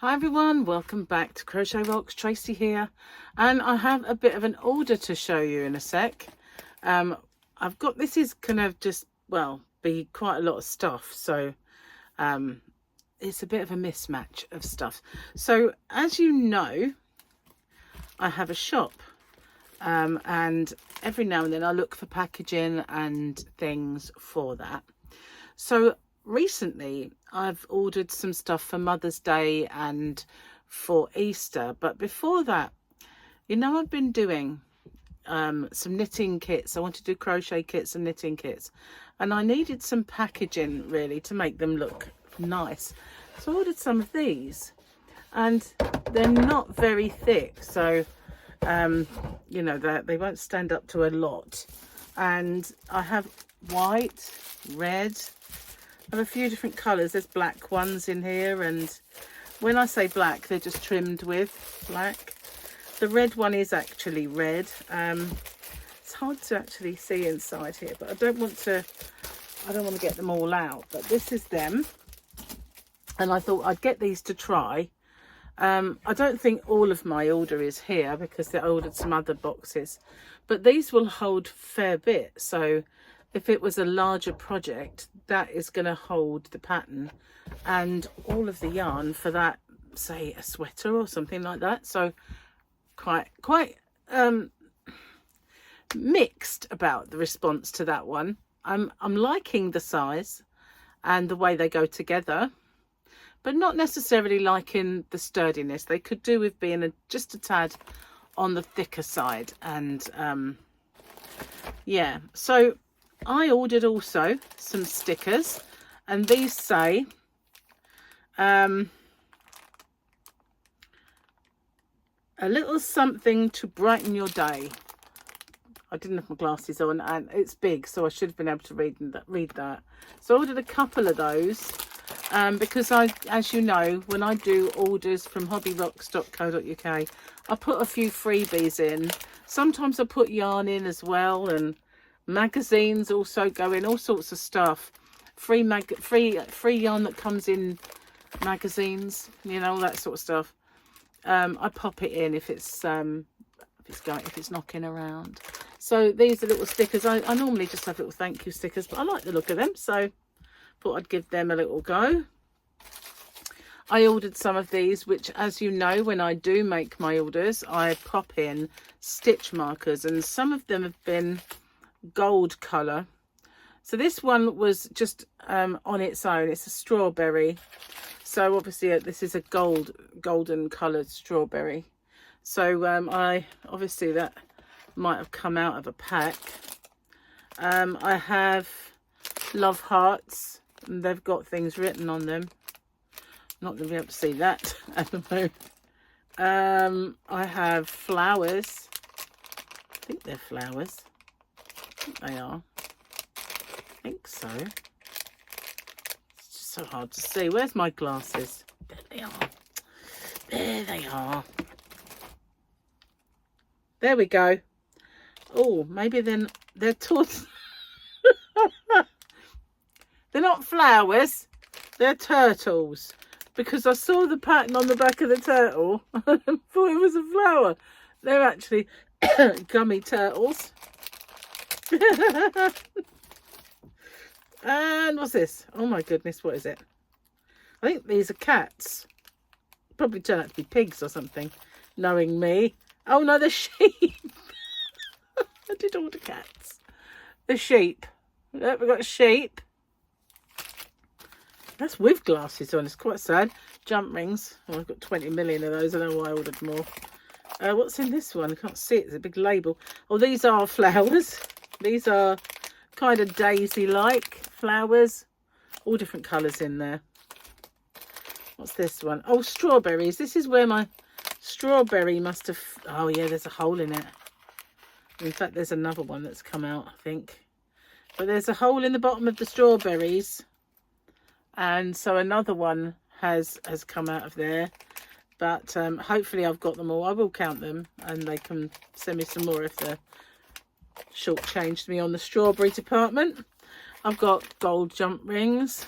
Hi everyone, welcome back to Crochet Rocks. Tracy here, and I have a bit of an order to show you in a sec. I've got, this is kind of just, well, be quite a lot of stuff, so it's a bit of a mismatch of stuff. So as you know, I have a shop, and every now and then I look for packaging and things for that. So recently I've ordered some stuff for Mother's Day and for Easter, but before that, you know, I've been doing some knitting kits. I want to do crochet kits and knitting kits, and I needed some packaging really to make them look nice. So I ordered some of these, and they're not very thick, so you know, they won't stand up to a lot. And I have white, red, I have a few different colours. There's black ones in here, and when I say black, they're just trimmed with black. The red one is actually red. It's hard to actually see inside here, but I don't want to get them all out. But this is them, and I thought I'd get these to try. I don't think all of my order is here because I ordered some other boxes, but these will hold a fair bit. So if it was a larger project, that is going to hold the pattern and all of the yarn for that, say a sweater or something like that. So quite mixed about the response to that one. I'm liking the size and the way they go together, but not necessarily liking the sturdiness. They could do with being just a tad on the thicker side. And yeah, so I ordered also some stickers, and these say a little something to brighten your day. I didn't have my glasses on, and it's big, so I should have been able to read that. So I ordered a couple of those because as you know, when I do orders from hobbyrocks.co.uk, I put a few freebies in. Sometimes I put yarn in as well, and magazines also go in, all sorts of stuff. Free yarn that comes in magazines, you know, all that sort of stuff. I pop it in if it's knocking around. So these are little stickers. I normally just have little thank you stickers, but I like the look of them, so thought I'd give them a little go. I ordered some of these, which, as you know, when I do make my orders, I pop in stitch markers, and some of them have been gold colour. So this one was just on its own. It's a strawberry, so obviously this is a golden coloured strawberry. So I obviously that might have come out of a pack. I have love hearts, and they've got things written on them. Not going to be able to see that at the moment. I have flowers. I think they're flowers. They are. I think so. It's just so hard to see. Where's my glasses? There they are. There they are. There we go. Oh, maybe then they're towards. They're not flowers. They're turtles. Because I saw the pattern on the back of the turtle and thought it was a flower. They're actually gummy turtles. And what's this? Oh my goodness, what is it? I think these are cats. Probably turn out to be pigs or something, knowing me. Oh no, they're sheep. I did order cats. The sheep. Look, we've got sheep. That's with glasses on. It's quite sad. Jump rings. Oh, I've got 20 million of those. I don't know why I ordered more. What's in this one? I can't see it. It's a big label. Oh, these are flowers. These are kind of daisy-like flowers. All different colours in there. What's this one? Oh, strawberries. This is where my strawberry must have... Oh, yeah, there's a hole in it. In fact, there's another one that's come out, I think. But there's a hole in the bottom of the strawberries. And so another one has come out of there. But hopefully I've got them all. I will count them, and they can send me some more if they're shortchanged me on the strawberry department. I've got gold jump rings.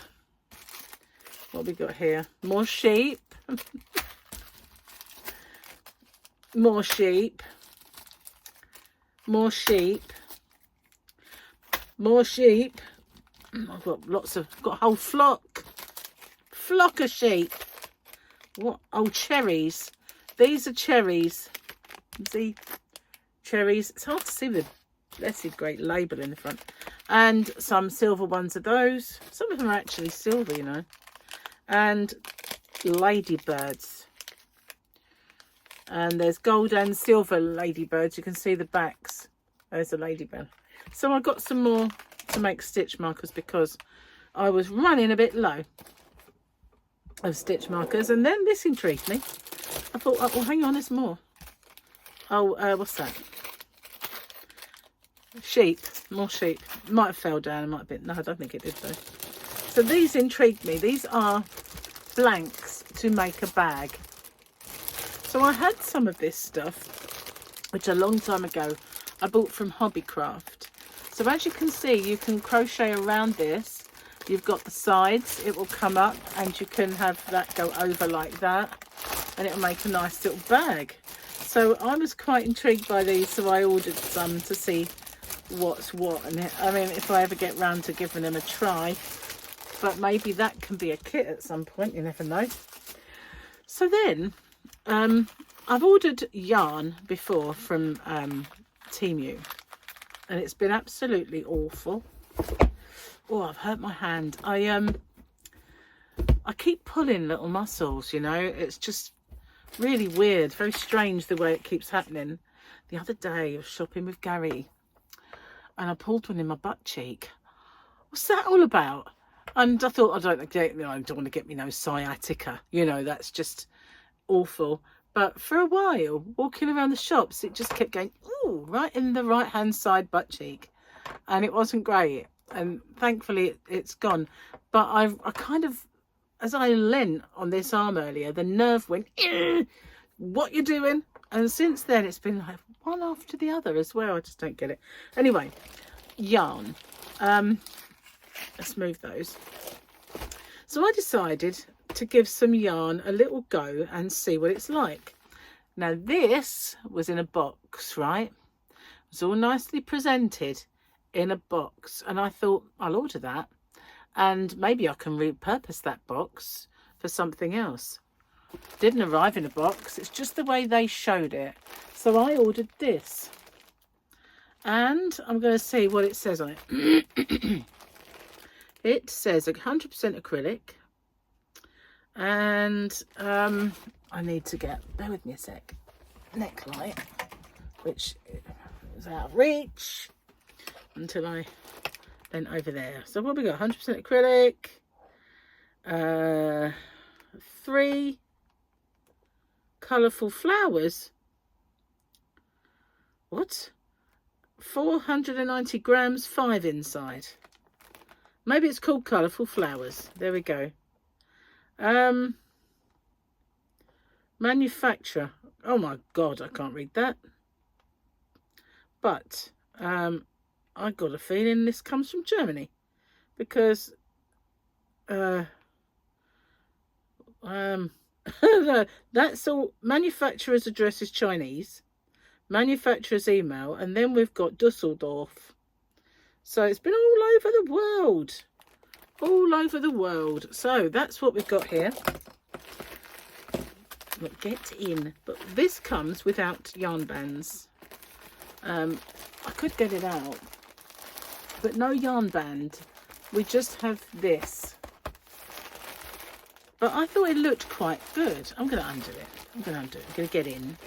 What have we got here? More sheep. more sheep, more sheep, more sheep. I've got got a whole flock of sheep. What? Oh, cherries. These are cherries. See, cherries. It's hard to see the blessed great label in the front. And some silver ones are those. Some of them are actually silver, you know. And ladybirds. And there's gold and silver ladybirds. You can see the backs. There's a ladybird. So I got some more to make stitch markers because I was running a bit low of stitch markers. And then this intrigued me. I thought, oh, well, hang on, there's more. Oh, what's that? Sheep. More sheep. Might have fell down. It might have been. No, I don't think it did though. So these intrigued me. These are blanks to make a bag. So I had some of this stuff, which a long time ago I bought from Hobbycraft. So as you can see, you can crochet around this. You've got the sides, it will come up and you can have that go over like that and it'll make a nice little bag. So I was quite intrigued by these, so I ordered some to see what's what. And I mean, if I ever get round to giving them a try, but maybe that can be a kit at some point, you never know. So then I've ordered yarn before from TEMU and it's been absolutely awful. Oh, I've hurt my hand. I keep pulling little muscles, you know. It's just really weird, very strange the way it keeps happening. The other day I was shopping with Gary and I pulled one in my butt cheek. What's that all about? And I thought, I don't want to get me no sciatica, you know, that's just awful. But for a while, walking around the shops, it just kept going, ooh, right in the right hand side butt cheek, and it wasn't great. And thankfully it's gone. But I kind of, as I leant on this arm earlier, the nerve went, what you doing? And since then it's been like one after the other as well. I just don't get it. Anyway, yarn. Let's move those. So I decided to give some yarn a little go and see what it's like. Now this was in a box, right? It was all nicely presented in a box, and I thought I'll order that and maybe I can repurpose that box for something else. Didn't arrive in a box, it's just the way they showed it. So I ordered this and I'm going to see what it says on it. It says 100% acrylic, and I need to get, bear with me a sec, neckline, which is out of reach until I bent over there. So what we got? 100% acrylic, 3 colourful flowers. What? 490 grams, 5 inside. Maybe it's called colourful flowers. There we go. Manufacturer. Oh my God, I can't read that. But I got a feeling this comes from Germany, because that's all. Manufacturer's address is Chinese, manufacturer's email, and then we've got Dusseldorf. So it's been all over the world, all over the world. So that's what we've got here. Look, get in. But this comes without yarn bands. I could get it out, but no yarn band. We just have this. But I thought it looked quite good. I'm going to undo it. I'm going to get in.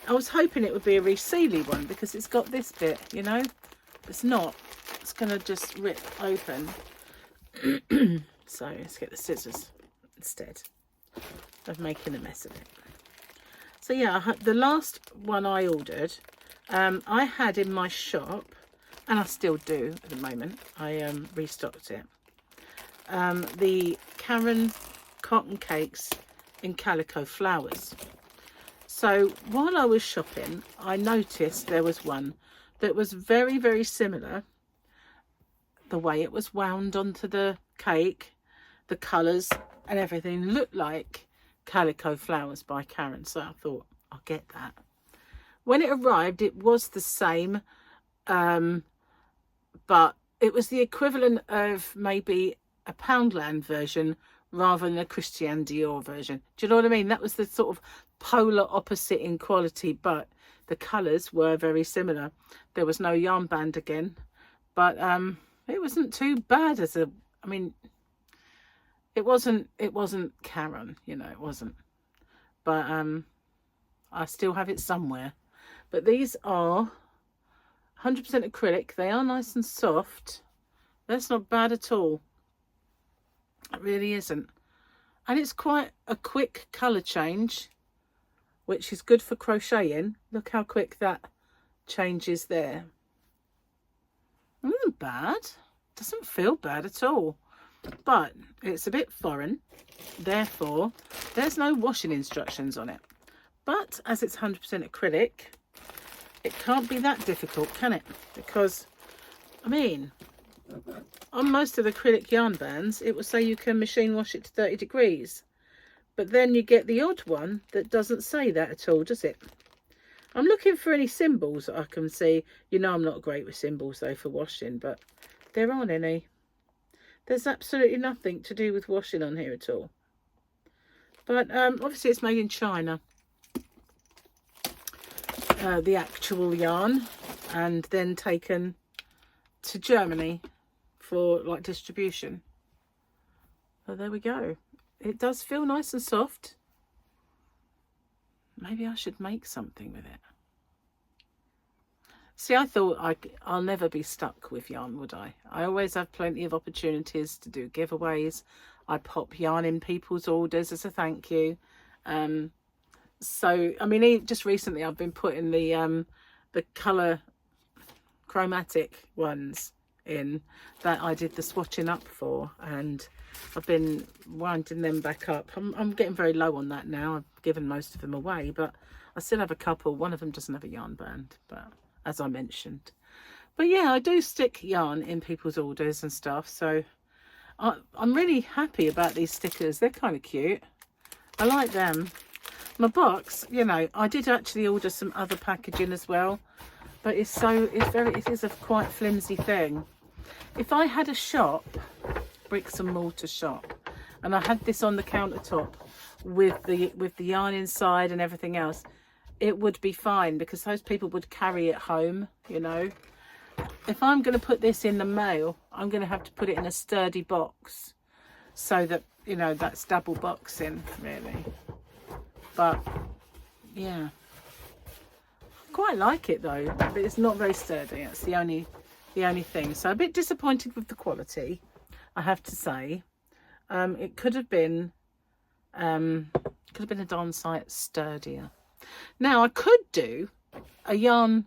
I was hoping it would be a resealy one because it's got this bit, you know. It's not. It's going to just rip open. So let's get the scissors instead of making a mess of it. So yeah, the last one I ordered, I had in my shop, and I still do at the moment. I restocked it. The Karen cotton cakes in calico flowers. So while I was shopping, I noticed there was one that was very, very similar. The way it was wound onto the cake, the colours and everything looked like Calico Flowers by Karen. So I thought, I'll get that. when it arrived, it was the same, but it was the equivalent of maybe a Poundland version rather than a Christian Dior version. Do you know what I mean? That was the sort of polar opposite in quality, but the colours were very similar. There was no yarn band again, but it wasn't too bad as a, I mean, it wasn't Karen, you know, it wasn't. But I still have it somewhere. But these are 100% acrylic. They are nice and soft. That's not bad at all. It really isn't. And it's quite a quick colour change, which is good for crocheting. Look how quick that changes there. It isn't bad. Doesn't feel bad at all. But it's a bit foreign. Therefore, there's no washing instructions on it. But as it's 100% acrylic, it can't be that difficult, can it? Because, I mean, on most of the acrylic yarn bands, it will say you can machine wash it to 30 degrees. But then you get the odd one that doesn't say that at all, does it? I'm looking for any symbols that I can see. You know I'm not great with symbols, though, for washing, but there aren't any. There's absolutely nothing to do with washing on here at all. But obviously it's made in China. The actual yarn, and then taken to Germany for like distribution. So there we go. It does feel nice and soft. Maybe I should make something with it. See, I thought I'll never be stuck with yarn, would I? I always have plenty of opportunities to do giveaways. I pop yarn in people's orders as a thank you. So, I mean, just recently I've been putting the colour chromatic ones in that I did the swatching up for, and I've been winding them back up. I'm getting very low on that now. I've given most of them away, but I still have a couple. One of them doesn't have a yarn band, but as I mentioned. But yeah, I do stick yarn in people's orders and stuff, so I'm really happy about these stickers. They're kind of cute. I like them. My box, you know, I did actually order some other packaging as well, but it is a quite flimsy thing. If I had a shop, bricks and mortar shop, and I had this on the countertop with the yarn inside and everything else, it would be fine, because those people would carry it home, you know. If I'm going to put this in the mail, I'm going to have to put it in a sturdy box, so that, you know, that's double boxing really. But yeah, I quite like it though, but it's not very sturdy. That's the only thing. So a bit disappointed with the quality, I have to say. It could have been a darn sight sturdier. Now I could do a yarn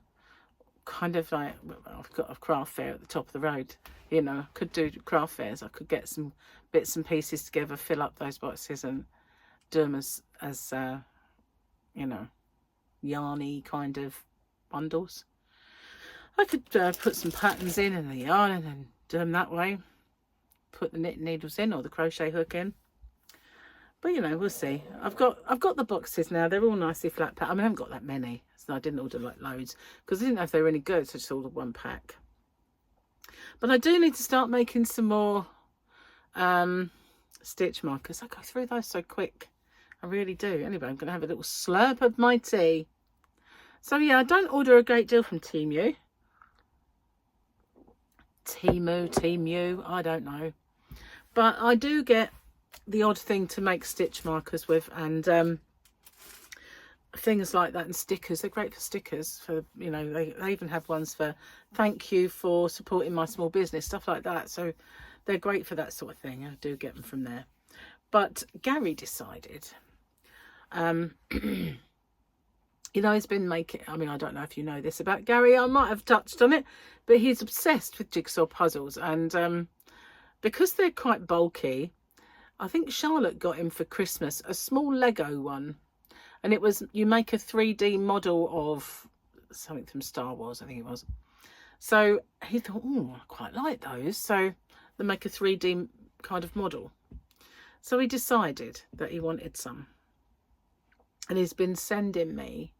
kind of like, I've got a craft fair at the top of the road, you know. I could do craft fairs. I could get some bits and pieces together, fill up those boxes and do them as you know, yarny kind of bundles. I could put some patterns in and the yarn and then do them that way. Put the knit needles in or the crochet hook in. But you know, we'll see. I've got the boxes now. They're all nicely flat pack. I mean, I haven't got that many, so I didn't order like loads because I didn't know if they were any good, so I just ordered one pack. But I do need to start making some more stitch markers. I go through those so quick. I really do. Anyway, I'm going to have a little slurp of my tea. So yeah, I don't order a great deal from Temu. Temu, I don't know. But I do get the odd thing to make stitch markers with, and things like that, and stickers. They're great for stickers. For, you know, they even have ones for thank you for supporting my small business, stuff like that. So they're great for that sort of thing. I do get them from there. But Gary decided, you know, he's been making, I mean, I don't know if you know this about Gary, I might have touched on it, but he's obsessed with jigsaw puzzles. And because they're quite bulky, I think Charlotte got him for Christmas a small Lego one. And it was, you make a 3D model of something from Star Wars, I think it was. So he thought, oh, I quite like those. So they make a 3D kind of model. So he decided that he wanted some. And he's been sending me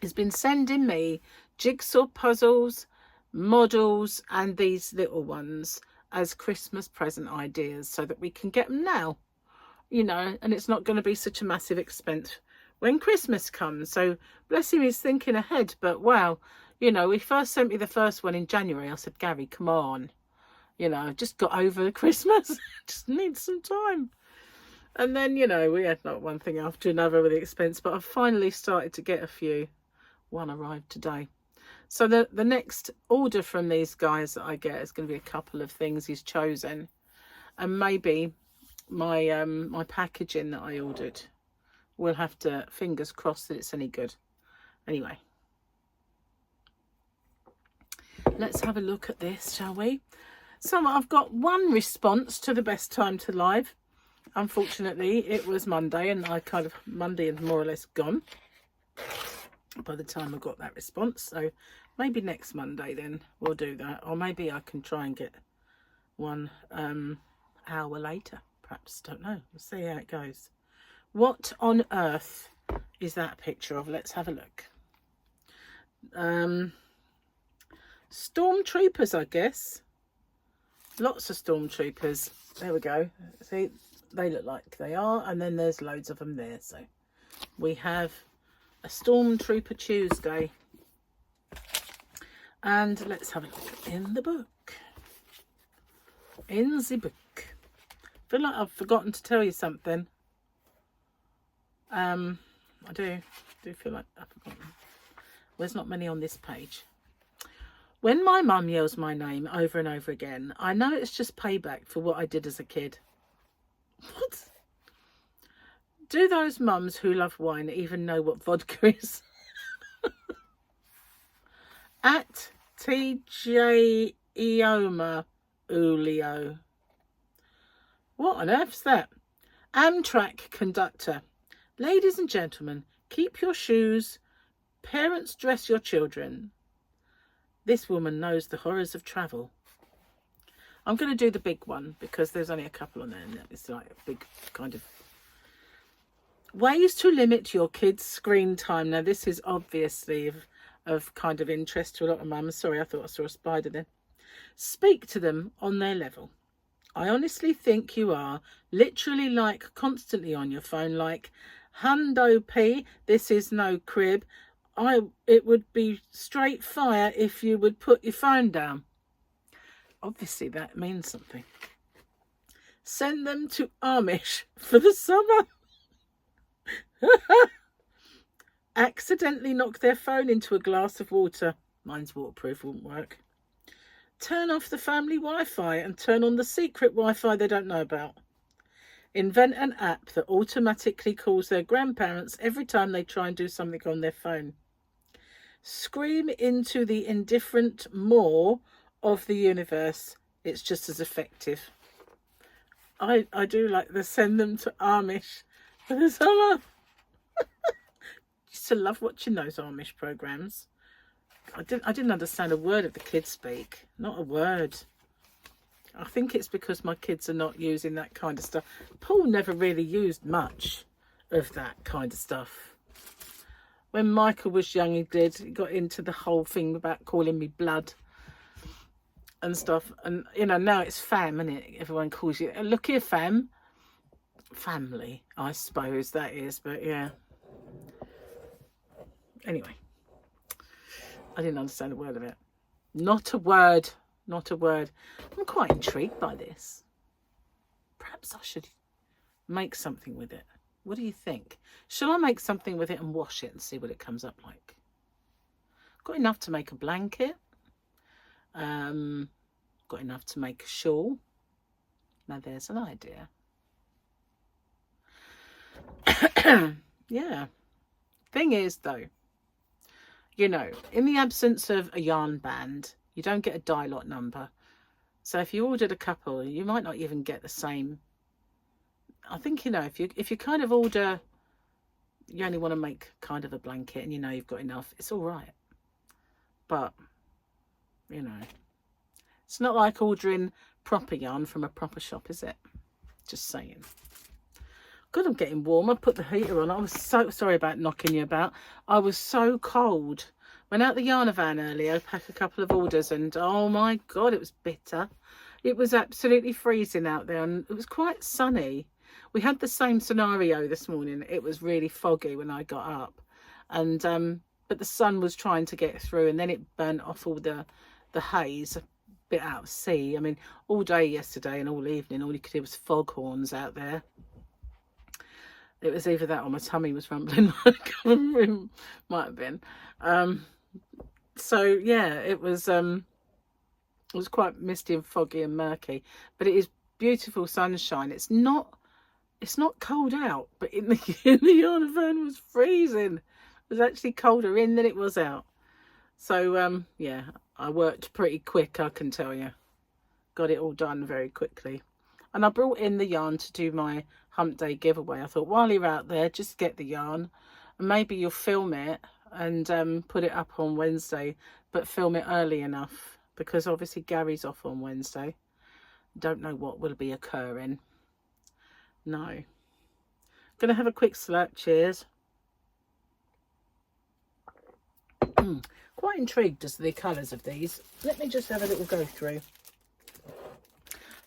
has been sending me jigsaw puzzles, models, and these little ones as Christmas present ideas so that we can get them now, you know, and it's not going to be such a massive expense when Christmas comes. So bless him, he's thinking ahead. But wow, you know, he first sent me the first one in January. I said, Gary, come on, you know, just got over Christmas. Just need some time. And then, you know, we had not one thing after another with the expense, but I've finally started to get a few. One arrived today. So the next order from these guys that I get is going to be a couple of things he's chosen, and maybe my my packaging that I ordered. We'll have to fingers crossed that it's any good. Anyway, let's have a look at this, shall we? So I've got one response to the best time to live. Unfortunately, it was Monday, and Monday is more or less gone by the time I got that response. So maybe next Monday then we'll do that, or maybe I can try and get one hour later, perhaps. Don't know, we'll see how it goes. What on earth is that picture of? Let's have a look. Stormtroopers, I guess. Lots of stormtroopers. There we go. See, they look like they are, and then there's loads of them there. So we have a Stormtrooper Tuesday. And let's have a look in the book. In the book. I feel like I've forgotten to tell you something. I do feel like I've forgotten. There's not many on this page. When my mum yells my name over and over again, I know it's just payback for what I did as a kid. What? Do those mums who love wine even know what vodka is? At TJ Eoma Ulio. What on earth's that? Amtrak conductor. Ladies and gentlemen, keep your shoes. Parents, dress your children. This woman knows the horrors of travel. I'm going to do the big one because there's only a couple on there, and it's like a big kind of ways to limit your kids' screen time. Now, this is obviously of kind of interest to a lot of mums. Sorry, I thought I saw a spider then. Speak to them on their level. I honestly think you are literally like constantly on your phone, like, Hundo P, this is no crib. It would be straight fire if you would put your phone down. Obviously that means something. Send them to Amish for the summer. Accidentally knock their phone into a glass of water. Mine's waterproof, wouldn't work. Turn off the family Wi-Fi and turn on the secret Wi-Fi they don't know about. Invent an app that automatically calls their grandparents every time they try and do something on their phone. Scream into the indifferent maw of the universe. It's just as effective. I do like the send them to Amish for the summer. Used to love watching those Amish programs. I didn't understand a word of the kids speak. Not a word. I think it's because my kids are not using that kind of stuff. Paul never really used much of that kind of stuff. When Michael was young, he got into the whole thing about calling me blood and stuff. And, you know, now it's fam, isn't it? Everyone calls you, look here, fam. Family, I suppose that is, but yeah. Anyway, I didn't understand a word of it. Not a word. Not a word. I'm quite intrigued by this. Perhaps I should make something with it. What do you think? Shall I make something with it and wash it and see what it comes up like? Got enough to make a blanket. Got enough to make a shawl. Now there's an idea. Yeah. Thing is, though, you know, in the absence of a yarn band, you don't get a dye lot number. So if you ordered a couple, you might not even get the same. I think, you know, if you kind of order, you only want to make kind of a blanket and you know you've got enough, it's all right. But, you know, it's not like ordering proper yarn from a proper shop, is it? Just saying. God, I'm getting warm. I put the heater on. I was so sorry about knocking you about. I was so cold. Went out the yarn van earlier, packed a couple of orders, and oh my God, it was bitter. It was absolutely freezing out there, and it was quite sunny. We had the same scenario this morning. It was really foggy when I got up, and but the sun was trying to get through, and then it burnt off all the haze a bit out of sea. I mean, all day yesterday and all evening, all you could hear was foghorns out there. It was either that or my tummy was rumbling. Might have been. So yeah, it was quite misty and foggy and murky, but it is beautiful sunshine. It's not cold out, but in the yarn van was freezing. It was actually colder in than it was out. So yeah, I worked pretty quick, I can tell you. Got it all done very quickly. And I brought in the yarn to do my hump day giveaway. I thought, while you're out there, just get the yarn, and maybe you'll film it and put it up on Wednesday, but film it early enough, because obviously Gary's off on Wednesday. Don't know what will be occurring. No. Gonna have a quick slurp. Cheers. Quite intrigued as to the colours of these. Let me just have a little go through.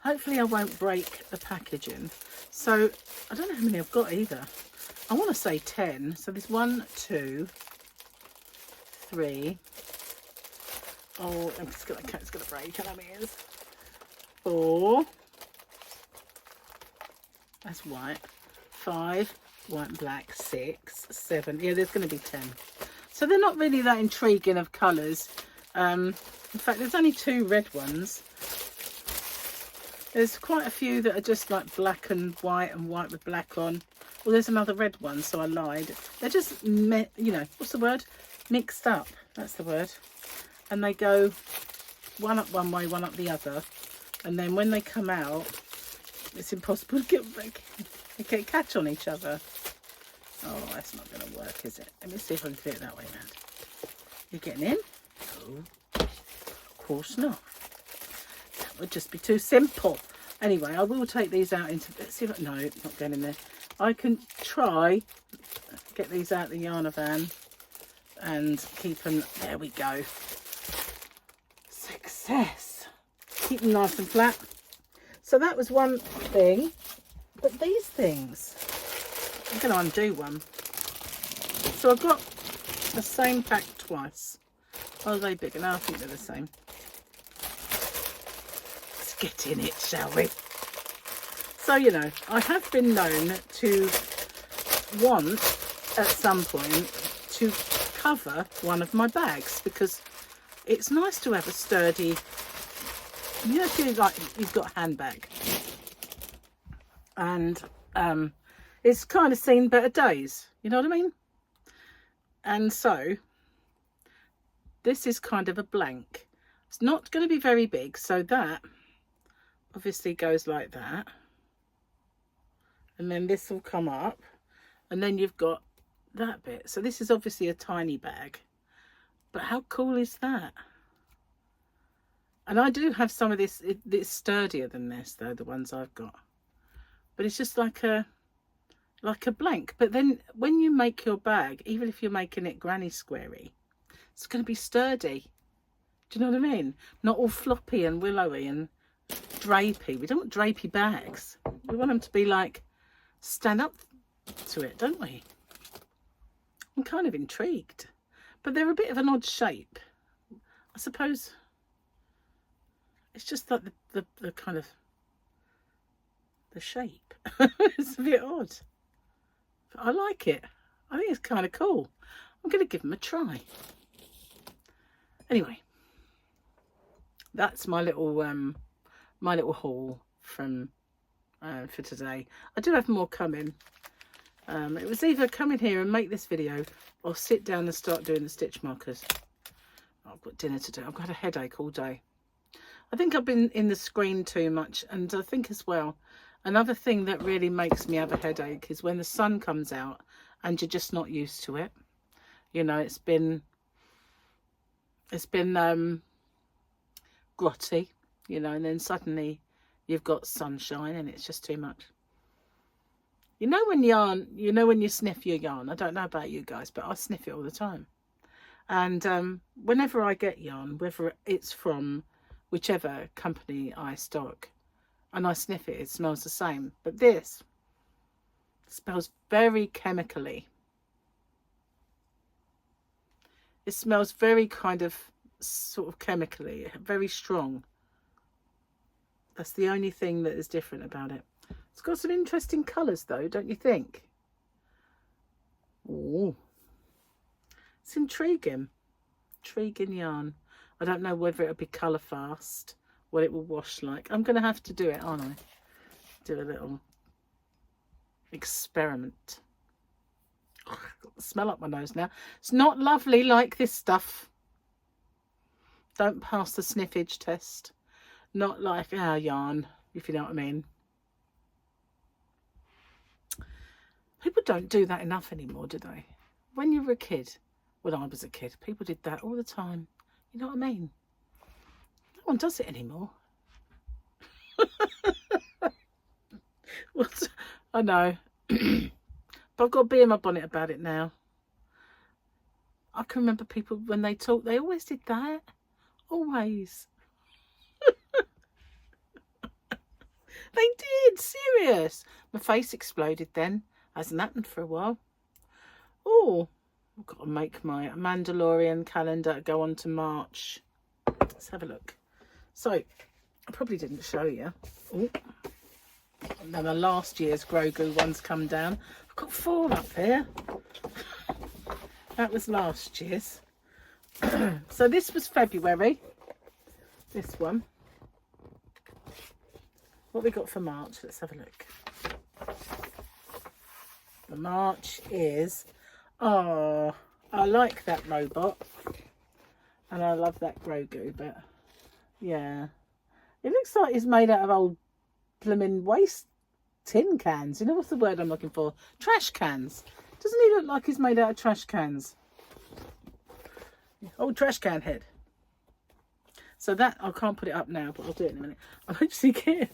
Hopefully I won't break the packaging. So I don't know how many I've got either. I want to say 10. So there's 1, 2, 3. Oh, it's gonna break. And I mean, 4. That's white. 5, white and black. 6, 7. Yeah, there's going to be 10. So they're not really that intriguing of colours. In fact, there's only 2 red ones. There's quite a few that are just like black and white with black on. Well, there's another red one, so I lied. They're just, you know, what's the word? Mixed up. That's the word. And they go one up one way, one up the other. And then when they come out, it's impossible to get catch on each other. Oh, that's not going to work, is it? Let me see if I can fit it that way around. You getting in? No, of course not. That would just be too simple. Anyway, I will take these out into... Let's see if I... No, it's not going in there. I can try get these out the yarn van and keep them... There we go. Success. Keep them nice and flat. So that was one thing. But these things... I'm going to undo one. So I've got the same pack twice. Are they bigger? No, I think they're the same. Let's get in it, shall we? So, you know, I have been known to want, at some point, to cover one of my bags, because it's nice to have a sturdy, you know, feel like you've got a handbag. And, it's kind of seen better days, you know what I mean? And so this is kind of a blank. It's not going to be very big, so that obviously goes like that, and then this will come up, and then you've got that bit. So this is obviously a tiny bag, but how cool is that? And I do have some of this. It's sturdier than this though, the ones I've got, but it's just like a blank. But then when you make your bag, even if you're making it granny squarey, it's going to be sturdy. Do you know what I mean? Not all floppy and willowy and drapey. We don't want drapey bags. We want them to be like, stand up to it, don't we? I'm kind of intrigued. But they're a bit of an odd shape. I suppose it's just like the kind of the shape. It's a bit odd. But I like it. I think it's kind of cool. I'm going to give them a try. Anyway, that's my little haul from for today. I do have more coming. It was either come in here and make this video or sit down and start doing the stitch markers. I've got dinner to do. I've got a headache all day. I think I've been in the screen too much, and I think as well, another thing that really makes me have a headache is when the sun comes out and you're just not used to it. You know, it's been grotty, you know, and then suddenly you've got sunshine and it's just too much. You know when yarn, you know when you sniff your yarn. I don't know about you guys, but I sniff it all the time. And whenever I get yarn, whether it's from whichever company I stock, and I sniff it, it smells the same. But this smells very chemically. It smells very kind of sort of chemically, very strong. That's the only thing that is different about it. It's got some interesting colours though, don't you think? Oh, it's intriguing. Intriguing yarn. I don't know whether it'll be colour fast, what it will wash like. I'm going to have to do it, aren't I? Do a little experiment. Got the smell up my nose now. It's not lovely like this stuff. Don't pass the sniffage test. Not like our yarn, if you know what I mean. People don't do that enough anymore, do they? When you were a kid, when I was a kid, people did that all the time. You know what I mean? No one does it anymore. What? I know. But I've got a bee in my bonnet about it now. I can remember people, when they talk, they always did that. Always. They did. Serious. My face exploded then. Hasn't happened for a while. Oh, I've got to make my Mandalorian calendar go on to March. Let's have a look. So, I probably didn't show you. Oh. And then the last year's Grogu one's come down. I've got 4 up here. That was last year's. So this was February. This one. What we got for March? Let's have a look. The March is... Oh, I like that robot. And I love that Grogu, but... Yeah. It looks like he's made out of old blooming waste tin cans. You know what's the word I'm looking for? Trash cans. Doesn't he look like he's made out of trash cans? Old trash can head. So that, I can't put it up now, but I'll do it in a minute. I'm actually getting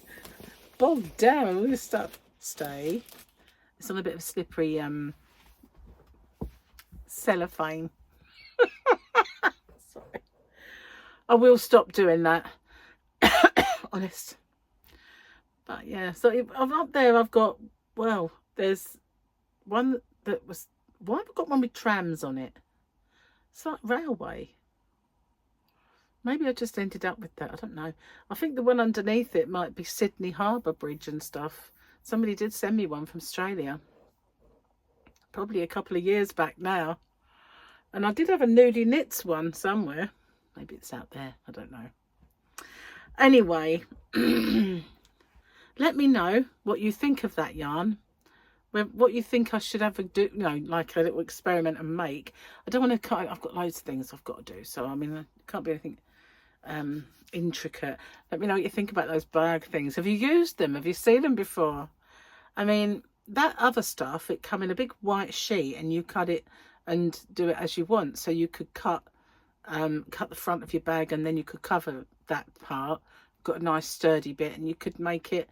bogged down with all this stuff. Stay. It's on a bit of a slippery cellophane. Sorry. I will stop doing that. Honest. But yeah, so I'm up there. I've got, well, there's one that was, why have I got one with trams on it? It's like railway. Maybe I just ended up with that. I don't know. I think the one underneath it might be Sydney Harbour Bridge and stuff. Somebody did send me one from Australia. Probably a couple of years back now. And I did have a Nudie Knits one somewhere. Maybe it's out there. I don't know. Anyway, let me know what you think of that yarn. What you think I should have a do, you know, like a little experiment and make. I don't want to cut. I've got loads of things I've got to do. So, I mean, it can't be anything intricate. Let me know what you think about those bag things. Have you used them? Have you seen them before? I mean, that other stuff, it come in a big white sheet and you cut it and do it as you want. So you could cut the front of your bag and then you could cover that part. Got a nice sturdy bit and you could make it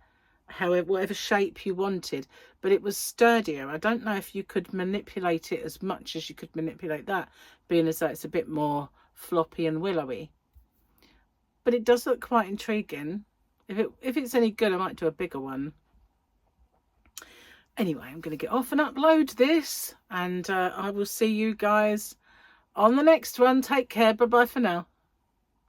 however, whatever shape you wanted, but it was sturdier. I don't know if you could manipulate it as much as you could manipulate that, being as though it's a bit more floppy and willowy. But it does look quite intriguing. If it's any good, I might do a bigger one. Anyway, I'm going to get off and upload this, and I will see you guys on the next one. Take care. Bye bye for now.